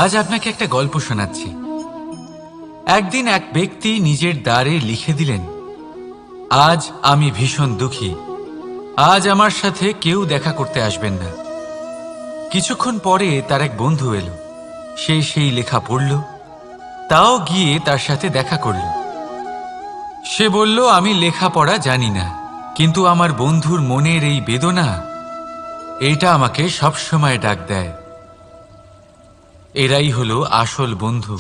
আজ আপনাকে একটা গল্প শোনাচ্ছি। একদিন এক ব্যক্তি নিজের দ্বারে লিখে দিলেন, আজ আমি ভীষণ দুঃখী, আজ আমার সাথে কেউ দেখা করতে আসবেন না। কিছুক্ষণ পরে তার এক বন্ধু এলো, সে সেই লেখা পড়ল, তাও গিয়ে তার সাথে দেখা করল। সে বলল, আমি লেখাপড়া জানি না, কিন্তু আমার বন্ধুর মনের এই বেদনা, এটা আমাকে সবসময় ডাক দেয়। এরাই হলো আসল বন্ধু।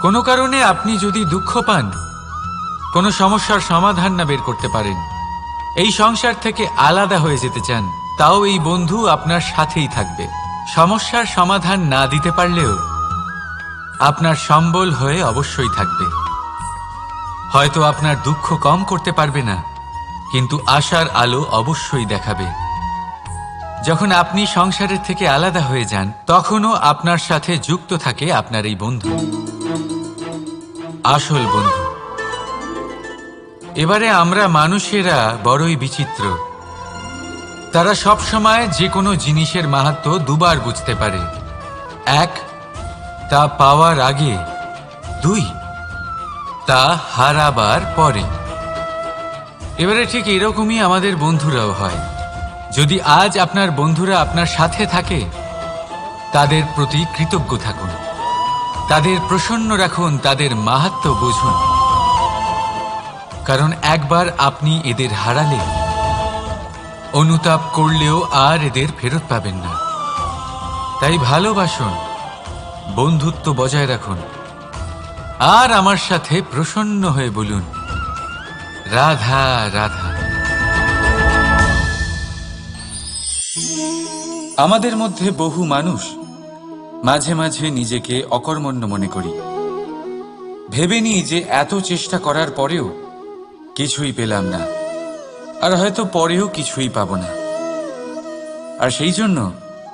কোনো কারণে আপনি যদি দুঃখ পান, কোনো সমস্যার সমাধান না বের করতে পারেন, এই সংসার থেকে আলাদা হয়ে যেতে চান, তাও এই বন্ধু আপনার সাথেই থাকবে। সমস্যার সমাধান না দিতে পারলেও আপনার সম্বল হয়ে অবশ্যই থাকবে। হয়তো আপনার দুঃখ কম করতে পারবে না, কিন্তু আশার আলো অবশ্যই দেখাবে। যখন আপনি সংসারের থেকে আলাদা হয়ে যান, তখনও আপনার সাথে যুক্ত থাকে আপনার এই বন্ধু, আসল বন্ধু। এবারে আমরা মানুষেরা বড়ই বিচিত্র। তারা সব সময় যে কোনো জিনিসের মাহাত্ম্য দুবার বুঝতে পারে। এক, তা পাওয়ার আগে। দুই, তা হারাবার পরে। এবারে ঠিক এরকমই আমাদের বন্ধুরাও হয়। যদি আজ আপনার বন্ধুরা আপনার সাথে থাকে, তাদের প্রতি কৃতজ্ঞ থাকুন, তাদের প্রসন্ন রাখুন, তাদের মাহাত্ম্য বুঝুন। কারণ একবার আপনি এদের হারালে, অনুতাপ করলেও আর এদের ফেরত পাবেন না। তাই ভালোবাসুন, বন্ধুত্ব বজায় রাখুন, আর আমার সাথে প্রসন্ন হয়ে বলুন, রাধা রাধা। আমাদের মধ্যে বহু মানুষ মাঝে মাঝে নিজেকে অকর্মণ্য মনে করি। ভেবে নিই যে এত চেষ্টা করার পরেও কিছুই পেলাম না, আর হয়তো পরেও কিছুই পাব না। আর সেই জন্য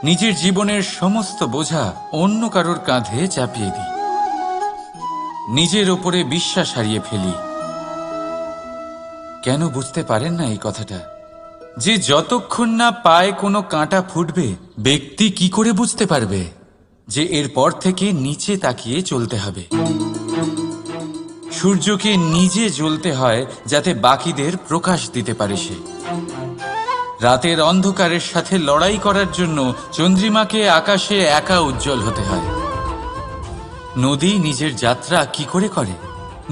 নিজের জীবনের সমস্ত বোঝা অন্য কারোর কাঁধে চাপিয়ে দিই, নিজের ওপরে বিশ্বাস হারিয়ে ফেলি। কেন বুঝতে পারেন না এই কথাটা? যে যতক্ষণ না পায়ে কোনো কাঁটা ফুটবে, ব্যক্তি কি করে বুঝতে পারবে যে এরপর থেকে নিচে তাকিয়ে চলতে হবে? সূর্যকে নিজে জ্বলতে হয় যাতে বাকিদের প্রকাশ দিতে পারে সে। রাতের অন্ধকারের সাথে লড়াই করার জন্য চন্দ্রিমাকে আকাশে একা উজ্জ্বল হতে হয়। নদী নিজের যাত্রা কি করে করে,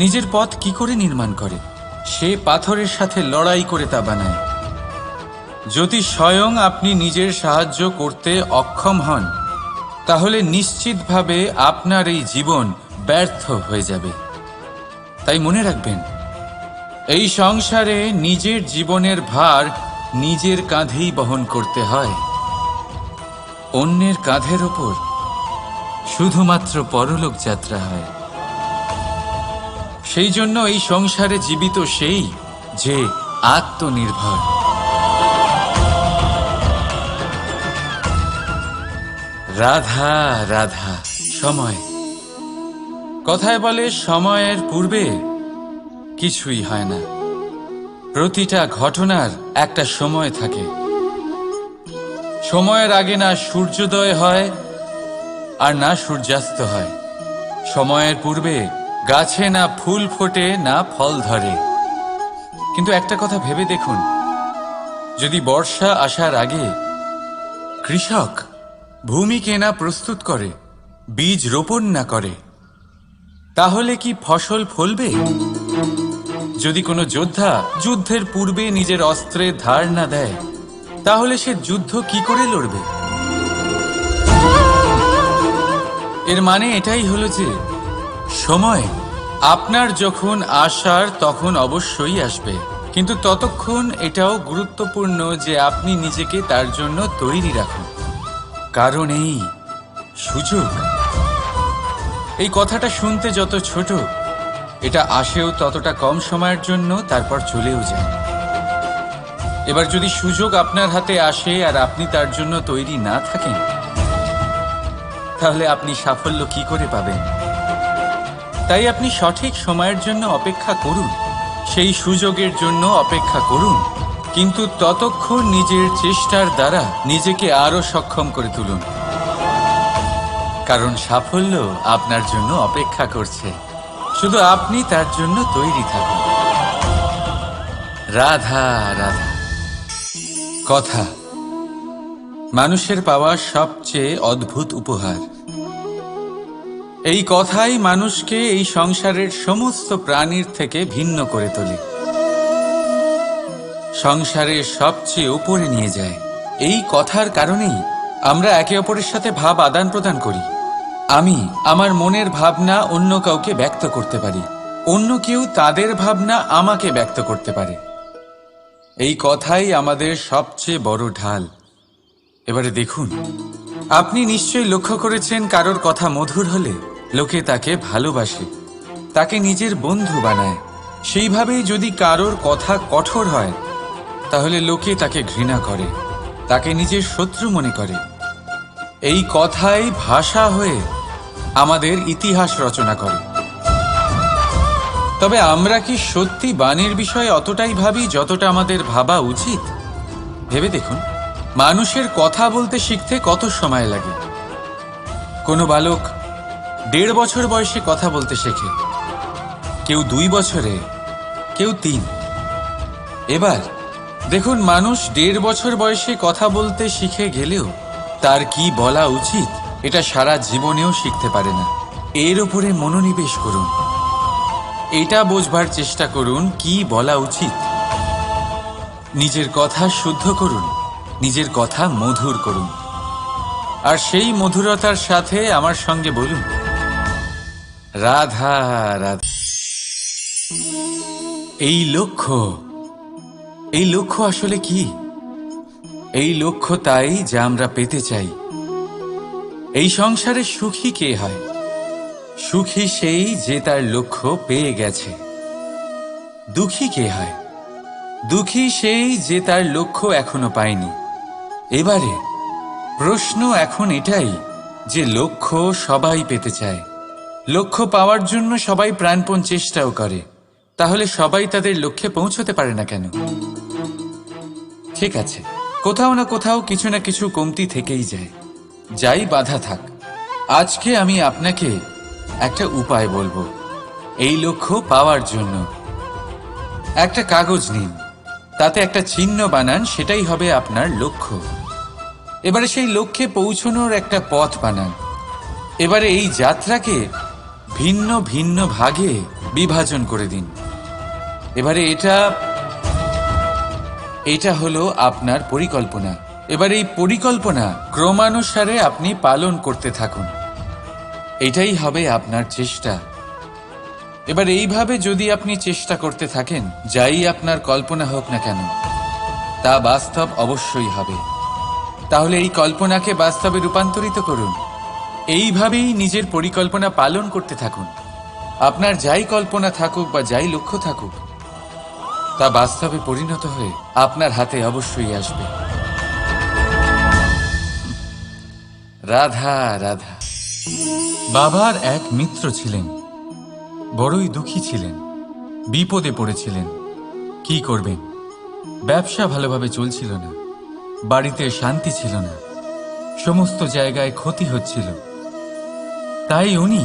নিজের পথ কি করে নির্মাণ করে? সে পাথরের সাথে লড়াই করে তা বানায়। যদি স্বয়ং আপনি নিজের সাহায্য করতে অক্ষম হন, তাহলে নিশ্চিতভাবে আপনার এই জীবন ব্যর্থ হয়ে যাবে। তাই মনে রাখবেন, এই সংসারে নিজের জীবনের ভার নিজের কাঁধেই বহন করতে হয়। অন্যের কাঁধের ওপর শুধুমাত্র পরলোক যাত্রা হয়। সেই জন্য এই সংসারে জীবিত সেই যে আত্মনির্ভর। রাধা রাধা। সময়, কথায় বলে সময়ের পূর্বে কিছুই হয় না। প্রতিটা ঘটনার একটা সময় থাকে। সময়ের আগে না সূর্যোদয় হয় আর না সূর্যাস্ত হয়। সময়ের পূর্বে গাছে না ফুল ফোটে না ফল ধরে। কিন্তু একটা কথা ভেবে দেখুন, যদি বর্ষা আসার আগে কৃষক ভূমিকে না প্রস্তুত করে, বীজ রোপণ না করে, তাহলে কি ফসল ফলবে? যদি কোনো যোদ্ধা যুদ্ধের পূর্বে নিজের অস্ত্রের ধার না দেয়, তাহলে সে যুদ্ধ কি করে লড়বে? এর মানে এটাই হলো যে সময় আপনার যখন আসার তখন অবশ্যই আসবে, কিন্তু ততক্ষণ এটাও গুরুত্বপূর্ণ যে আপনি নিজেকে তার জন্য তৈরি রাখুন। কারণ এই সুযোগ, এই কথাটা শুনতে যত ছোট, এটা আসেও ততটা কম সময়ের জন্য, তারপর চলেও যায়। এবার যদি সুযোগ আপনার হাতে আসে আর আপনি তার জন্য তৈরি না থাকেন, তাহলে আপনি সাফল্য কি করে পাবেন? তাই আপনি সঠিক সময়ের জন্য অপেক্ষা করুন, সেই সুযোগের জন্য অপেক্ষা করুন, কিন্তু ততক্ষণ নিজের চেষ্টার দ্বারা নিজেকে আরো সক্ষম করে তুলুন। কারণ সাফল্য আপনার জন্য অপেক্ষা করছে, শুধু আপনি তার জন্য তৈরি থাকুন। রাধা রাধা। কথা মানুষের পাওয়া সবচেয়ে অদ্ভুত উপহার। এই কথাই মানুষকে এই সংসারের সমস্ত প্রাণীর থেকে ভিন্ন করে তোলে, সংসারের সবচেয়ে উপরে নিয়ে যায়। এই কথার কারণেই আমরা একে অপরের সাথে ভাব আদান প্রদান করি। আমি আমার মনের ভাবনা অন্য কাউকে ব্যক্ত করতে পারি, অন্য কেউ তাদের ভাবনা আমাকে ব্যক্ত করতে পারে। এই কথাই আমাদের সবচেয়ে বড় ঢাল। এবারে দেখুন, আপনি নিশ্চয়ই লক্ষ্য করেছেন কারোর কথা মধুর হলে লোকে তাকে ভালোবাসে, তাকে নিজের বন্ধু বানায়। সেইভাবেই যদি কারোর কথা কঠোর হয় তাহলে লোকে তাকে ঘৃণা করে, তাকে নিজের শত্রু মনে করে। এই কথাই ভাষা হয়ে আমাদের ইতিহাস রচনা করে। তবে আমরা কি সত্যি বাণীর বিষয়ে অতটাই ভাবি যতটা আমাদের ভাবা উচিত? ভেবে দেখুন, মানুষের কথা বলতে শিখতে কত সময় লাগে। কোনো বালক 1.5 বছর বয়সে কথা বলতে শেখে, কেউ 2 বছরে, কেউ 3। এবার দেখুন, মানুষ 1.5 বছর বয়সে কথা বলতে শিখে গেলেও তার কি বলা উচিত এটা সারা জীবনেও শিখতে পারে না। এর উপরে মনোনিবেশ করুন, এটা বোঝবার চেষ্টা করুন কি বলা উচিত। নিজের কথা শুদ্ধ করুন, নিজের কথা মধুর করুন, আর সেই মধুরতার সাথে আমার সঙ্গে বলুন, রাধা রাধা। এই লক্ষ্য আসলে কি? এই লক্ষ্য তাই যা আমরা পেতে চাই। এই সংসারে সুখী কে হয়? সুখী সেই যে তার লক্ষ্য পেয়ে গেছে। দুঃখী কে হয়? দুঃখী সেই যে তার লক্ষ্য এখনো পায়নি। এবারে প্রশ্ন এখন এটাই যে লক্ষ্য সবাই পেতে চায়, লক্ষ্য পাওয়ার জন্য সবাই প্রাণপণ চেষ্টাও করে, তাহলে সবাই তাদের লক্ষ্যে পৌঁছতে পারে না কেন? ঠিক আছে, কোথাও না কোথাও কিছু না কিছু কমতি থেকেই যায়, যাই বাধা থাক। আজকে আমি আপনাকে একটা উপায় বলবো এই লক্ষ্য পাওয়ার জন্য। একটা কাগজ নিন, তাতে একটা চিহ্ন বানান, সেটাই হবে আপনার লক্ষ্য। এবারে সেই লক্ষ্যে পৌঁছানোর একটা পথ বানান। এবারে এই যাত্রাকে ভিন্ন ভিন্ন ভাগে বিভাজন করে দিন। এবারে এটা হলো আপনার পরিকল্পনা। এবার এই পরিকল্পনা ক্রমানুসারে আপনি পালন করতে থাকুন, এটাই হবে আপনার চেষ্টা। এবার এইভাবে যদি আপনি চেষ্টা করতে থাকেন, যাই আপনার কল্পনা হোক না কেন তা বাস্তব অবশ্যই হবে। তাহলে এই কল্পনাকে বাস্তবে রূপান্তরিত করুন। এইভাবেই নিজের পরিকল্পনা পালন করতে থাকুন। আপনার যাই কল্পনা থাকুক বা যাই লক্ষ্য থাকুক, তা বাস্তবে পরিণত হয়ে আপনার হাতে অবশ্যই আসবে। রাধা রাধা। বাবার এক মিত্র ছিলেন, বড়ই দুঃখী ছিলেন, বিপদে পড়েছিলেন। কি করবেন? ব্যবসা ভালোভাবে চলছিল না, বাড়িতে শান্তি ছিল না, সমস্ত জায়গায় ক্ষতি হচ্ছিল। তাই উনি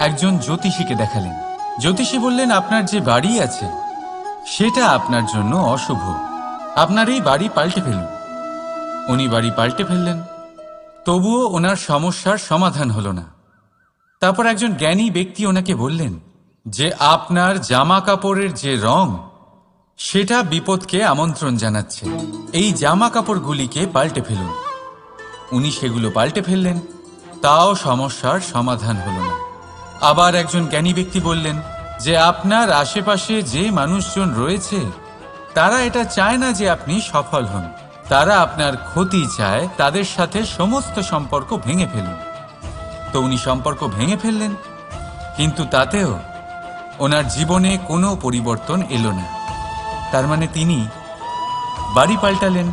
একজন জ্যোতিষীকে দেখালেন। জ্যোতিষী বললেন, আপনার যে বাড়ি আছে সেটা আপনার জন্য অশুভ, আপনার এই বাড়ি পাল্টে ফেলুন। উনি বাড়ি পাল্টে ফেললেন, তবুও ওনার সমস্যার সমাধান হলো না। তারপর একজন জ্ঞানী ব্যক্তি ওনাকে বললেন যে আপনার জামা কাপড়ের যে রং সেটা বিপদকে আমন্ত্রণ জানাচ্ছে, এই জামা কাপড়গুলিকে পাল্টে ফেলুন। উনি সেগুলো পাল্টে ফেললেন, তাও সমস্যার সমাধান হলো না। আবার একজন জ্ঞানী ব্যক্তি বললেন যে আপনার আশেপাশে যে মানুষজন রয়েছে তারা এটা চায় না যে আপনি সফল হন, তারা আপনার ক্ষতি চায়, তাদের সাথে সমস্ত সম্পর্ক ভেঙে ফেলুন। তো উনি সম্পর্ক ভেঙে ফেললেন, কিন্তু তাতেও ওনার জীবনে কোনো পরিবর্তন এলো না। তার মানে তিনি বাড়ি পাল্টালেন,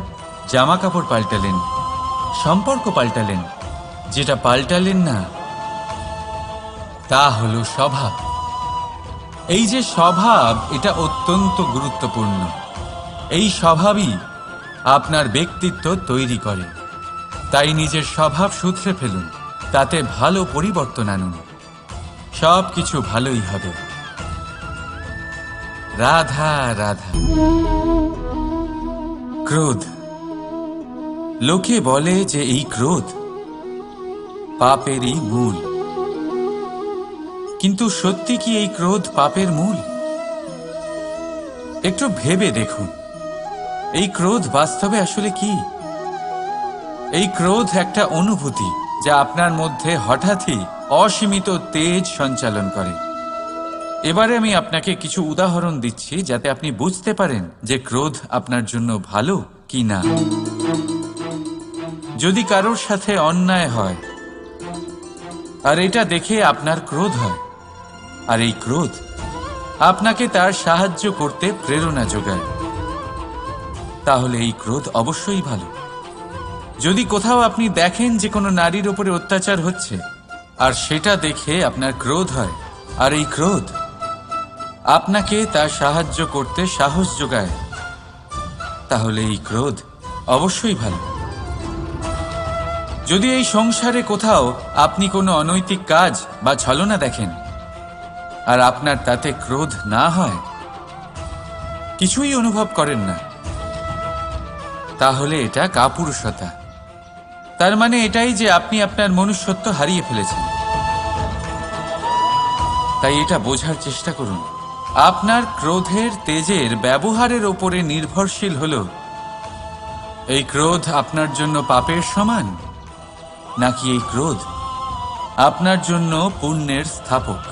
জামা কাপড় পাল্টালেন, সম্পর্ক পাল্টালেন, যেটা পাল্টালেন না তা হলো স্বভাব। এই যে স্বভাব, এটা অত্যন্ত গুরুত্বপূর্ণ। এই স্বভাবই আপনার ব্যক্তিত্ব তৈরি করে। তাই নিজের স্বভাব শুধরে ফেলুন, তাতে ভালো পরিবর্তন আনুন, সব কিছু ভালোই হবে। রাধা রাধা। ক্রোধ। লোকে বলে যে এই ক্রোধ পাপেরই মূল, কিন্তু সত্যি কি এই ক্রোধ পাপের মূল? একটু ভেবে দেখুন, এই ক্রোধ বাস্তবে আসলে কি? এই ক্রোধ একটা অনুভূতি যা আপনার মধ্যে হঠাৎই অসীমিত তেজ সঞ্চালন করে। এবারে আমি আপনাকে কিছু উদাহরণ দিচ্ছি যাতে আপনি বুঝতে পারেন যে ক্রোধ আপনার জন্য ভালো কি না। যদি কারোর সাথে অন্যায় হয় আর এটা দেখে আপনার ক্রোধ হয়, আর এই ক্রোধ আপনাকে তার সাহায্য করতে প্রেরণা যোগায়, তাহলে এই ক্রোধ অবশ্যই ভালো। যদি কোথাও আপনি দেখেন যে কোনো নারীর উপরে অত্যাচার হচ্ছে আর সেটা দেখে আপনার ক্রোধ হয়, আর এই ক্রোধ আপনাকে তার সাহায্য করতে সাহস যোগায়, তাহলে এই ক্রোধ অবশ্যই ভালো। যদি এই সংসারে কোথাও আপনি কোনো অনৈতিক কাজ বা ছলনা দেখেন আর আপনার তাতে ক্রোধ না হয়, কিছুই অনুভব করেন না, তাহলে এটা কাপুরুষতা। তার মানে এটাই যে আপনি আপনার মনুষ্যত্ব হারিয়ে ফেলেছেন। তাই এটা বোঝার চেষ্টা করুন, আপনার ক্রোধের তেজের ব্যবহারের ওপরে নির্ভরশীল হল এই ক্রোধ আপনার জন্য পাপের সমান, নাকি এই ক্রোধ আপনার জন্য পুণ্যের স্থাপক।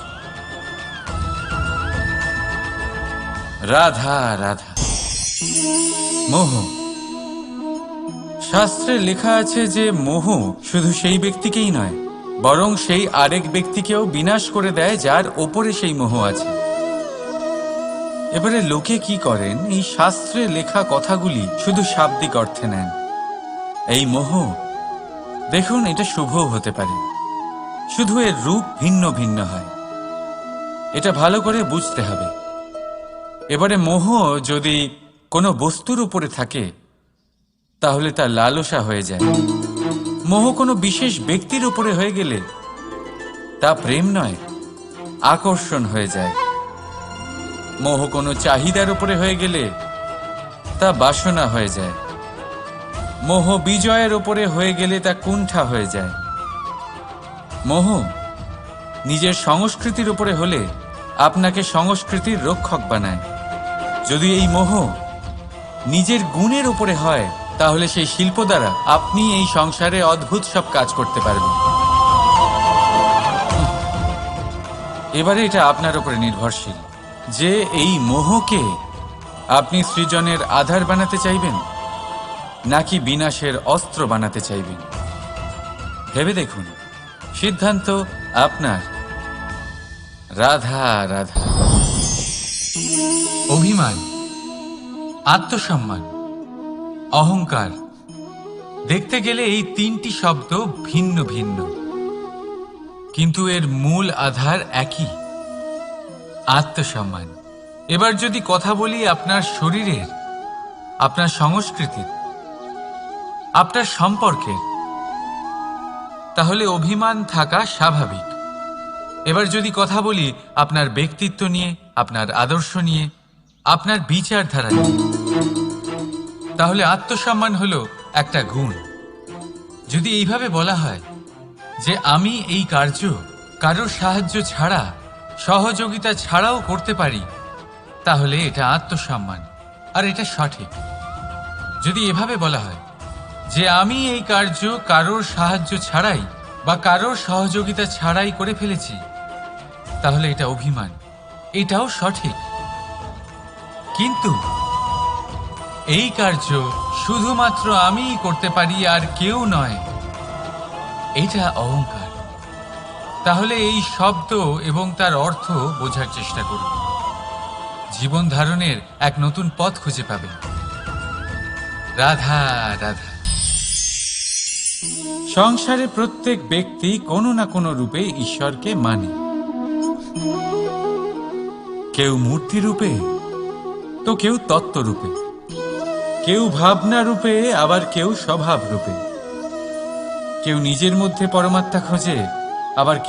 রাধা রাধা। মোহ। শাস্ত্রে লেখা আছে যে মোহ শুধু সেই ব্যক্তিকেই নয়, বরং সেই আরেক ব্যক্তিকেও বিনাশ করে দেয় যার ওপরে সেই মোহ আছে। এবারে লোকে কি করেন, এই শাস্ত্রে লেখা কথাগুলি শুধু শাব্দিক অর্থে নেন। এই মোহ, দেখুন, এটা শুভও হতে পারে, শুধু এর রূপ ভিন্ন ভিন্ন হয়। এটা ভালো করে বুঝতে হবে। এবারে মোহ যদি কোনো বস্তুর উপরে থাকে তাহলে তা লালসা হয়ে যায়। মোহ কোনো বিশেষ ব্যক্তির উপরে হয়ে গেলে তা প্রেম নয়, আকর্ষণ হয়ে যায়। মোহ কোনো চাহিদার উপরে হয়ে গেলে তা বাসনা হয়ে যায়। মোহ বিজয়ের উপরে হয়ে গেলে তা কুণ্ঠা হয়ে যায়। মোহ নিজের সংস্কৃতির উপরে হলে আপনাকে সংস্কৃতির রক্ষক বানায়। যদি এই মোহ নিজের গুণের উপরে হয় তাহলে সেই শিল্প দ্বারা আপনি এই সংসারে অদ্ভুত সব কাজ করতে পারবেন। এবারে এটা আপনার উপরে নির্ভরশীল যে এই মোহকে আপনি সৃজনের আধার বানাতে চাইবেন নাকি বিনাশের অস্ত্র বানাতে চাইবেন। ভেবে দেখুন, সিদ্ধান্ত আপনার। রাধা রাধা। অভিমান, আত্মসম্মান, অহংকার, দেখতে গেলে এই তিনটি শব্দ ভিন্ন ভিন্ন, কিন্তু এর মূল আধার একই, আত্মসম্মান। এবার যদি কথা বলি আপনার শরীরের, আপনার সংস্কৃতির, আপনার সম্পর্কের, তাহলে অভিমান থাকা স্বাভাবিক। এবার যদি কথা বলি আপনার ব্যক্তিত্ব নিয়ে, আপনার আদর্শ নিয়ে, আপনার বিচারধারা নিয়ে, তাহলে আত্মসম্মান হলো একটা গুণ। যদি এইভাবে বলা হয় যে আমি এই কার্য কারোর সাহায্য ছাড়া, সহযোগিতা ছাড়াও করতে পারি, তাহলে এটা আত্মসম্মান, আর এটা সঠিক। যদি এভাবে বলা হয় যে আমি এই কার্য কারোর সাহায্য ছাড়াই বা কারোর সহযোগিতা ছাড়াই করে ফেলেছি, তাহলে এটা অভিমান, এটাও সঠিক। কিন্তু এই কার্য শুধুমাত্র আমিই করতে পারি আর কেউ নয়, এটা অহংকার। তাহলে এই শব্দ এবং তার অর্থ বোঝার চেষ্টা করুন। জীবন ধারণের এক নতুন পথ খুঁজে পাবেন। রাধা রাধা। সংসারে প্রত্যেক ব্যক্তি কোনো না কোনো রূপে ঈশ্বরকে মানে। কেউ মূর্তি রূপে, তো কেউ তত্ত্ব রূপে, কেউ ভাবনা রূপে, আবার কেউ স্বভাব রূপে। কেউ নিজের মধ্যে পরমাত্মা খোঁজে, আবার